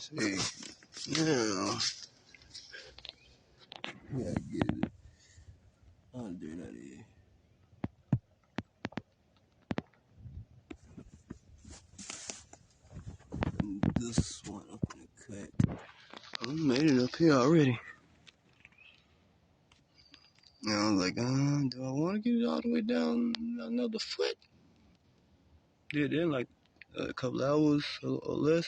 see. Now, yeah, get it under that here. This one I'm gonna cut. I made it up here already. Now I was like, do I want to get it all the way down another foot? Did it in like a couple hours or less.